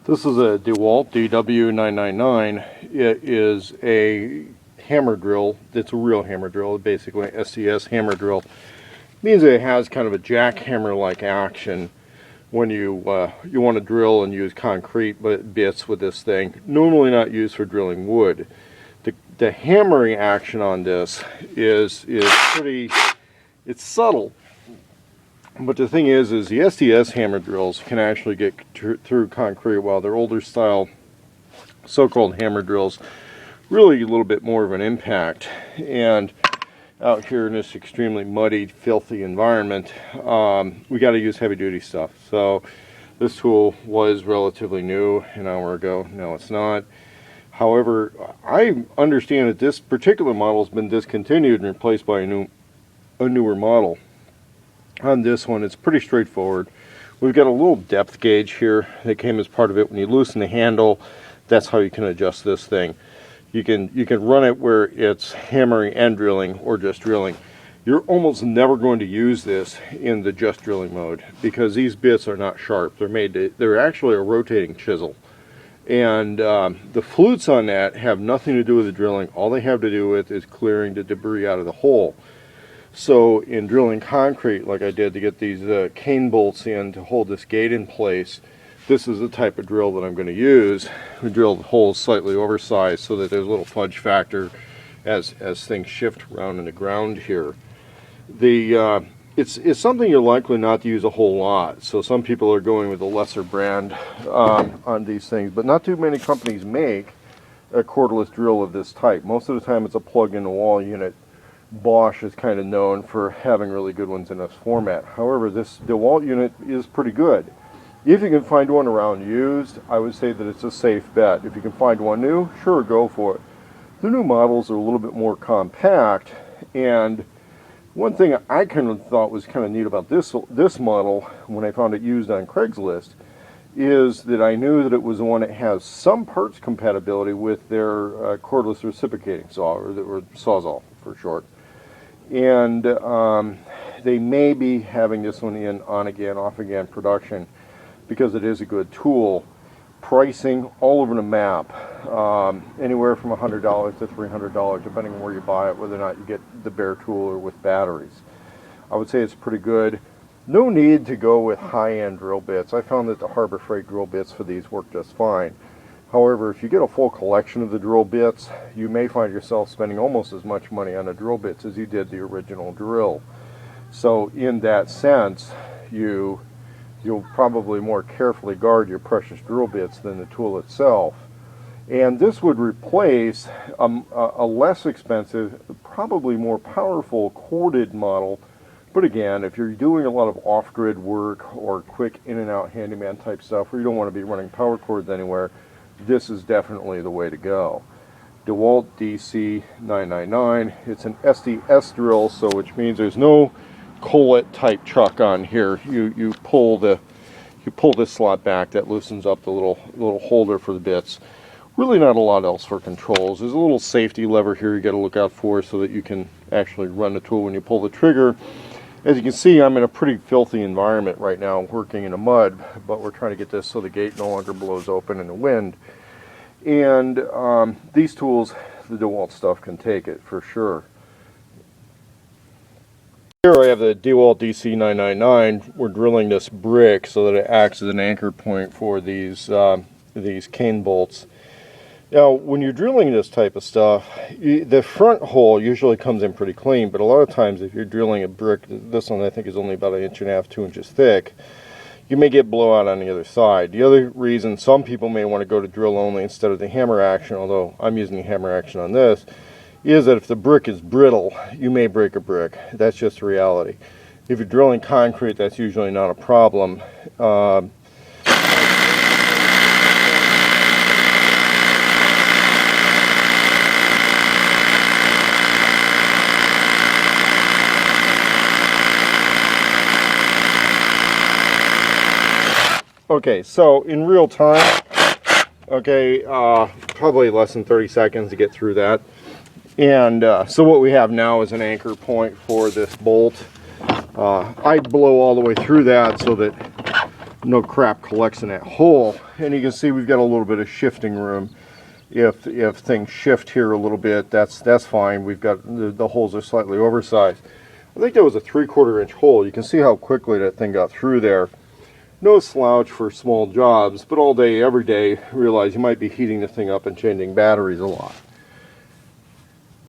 This is a Dewalt DW999. It is a hammer drill. It's a real hammer drill, basically an SDS hammer drill. It means it has kind of a jackhammer-like action when you want to drill and use concrete bits with this thing. Normally not used for drilling wood. The hammering action on this is pretty, it's subtle. But the thing is the SDS hammer drills can actually get through concrete, while their older style so-called hammer drills really a little bit more of an impact. And out here in this extremely muddy, filthy environment, we got to use heavy-duty stuff. So this tool was relatively new an hour ago. No, it's not. However, I understand that this particular model has been discontinued and replaced by a newer model. On this one, it's pretty straightforward. We've got a little depth gauge here that came as part of it. When you loosen the handle, that's how you can adjust this thing. You can run it where it's hammering and drilling, or just drilling. You're almost never going to use this in the just drilling mode because these bits are not sharp. They're actually a rotating chisel. And the flutes on that have nothing to do with the drilling. All they have to do with is clearing the debris out of the hole. So in drilling concrete, like I did to get these cane bolts in to hold this gate in place, this is the type of drill that I'm going to use. We drilled holes slightly oversized so that there's a little fudge factor as things shift around in the ground here. It's something you're likely not to use a whole lot. So some people are going with a lesser brand on these things, but not too many companies make a cordless drill of this type. Most of the time it's a plug-in-the-wall unit. Bosch is kind of known for having really good ones in this format. However, this DeWalt unit is pretty good. If you can find one around used, I would say that it's a safe bet. If you can find one new, sure, go for it. The new models are a little bit more compact, and one thing I kind of thought was kind of neat about this model when I found it used on Craigslist is that I knew that it was the one that has some parts compatibility with their cordless reciprocating saw, or Sawzall for short. And they may be having this one in on-again, off-again production because it is a good tool. Pricing all over the map, anywhere from $100 to $300, depending on where you buy it, whether or not you get the bare tool or with batteries. I would say it's pretty good. No need to go with high-end drill bits. I found that the Harbor Freight drill bits for these work just fine. However, if you get a full collection of the drill bits, you may find yourself spending almost as much money on the drill bits as you did the original drill. So in that sense, you'll probably more carefully guard your precious drill bits than the tool itself. And this would replace a less expensive, probably more powerful corded model. But again, if you're doing a lot of off-grid work or quick in and out handyman type stuff where you don't want to be running power cords anywhere, this is definitely the way to go. Dewalt DC999. It's an SDS drill, so which means there's no collet type chuck on here. You pull this slot back, that loosens up the little holder for the bits. Really not a lot else for controls. There's a little safety lever here you got to look out for so that you can actually run the tool when you pull the trigger. As you can see, I'm in a pretty filthy environment right now, working in the mud, but we're trying to get this so the gate no longer blows open in the wind. And these tools, the DeWalt stuff, can take it for sure. Here I have the Dewalt DC999. We're drilling this brick so that it acts as an anchor point for these cane bolts. Now, when you're drilling this type of stuff, the front hole usually comes in pretty clean, but a lot of times if you're drilling a brick, this one I think is only about 1.5 inches, 2 inches thick, you may get blowout on the other side. The other reason some people may want to go to drill only instead of the hammer action, although I'm using the hammer action on this, is that if the brick is brittle, you may break a brick. That's just reality. If you're drilling concrete, that's usually not a problem. Okay, so in real time, okay, probably less than 30 seconds to get through that. And so what we have now is an anchor point for this bolt. I blow all the way through that so that no crap collects in that hole. And you can see we've got a little bit of shifting room. If things shift here a little bit, that's fine. We've got the holes are slightly oversized. I think that was a 3/4 inch hole. You can see how quickly that thing got through there. No slouch for small jobs, but all day, every day, realize you might be heating the thing up and changing batteries a lot.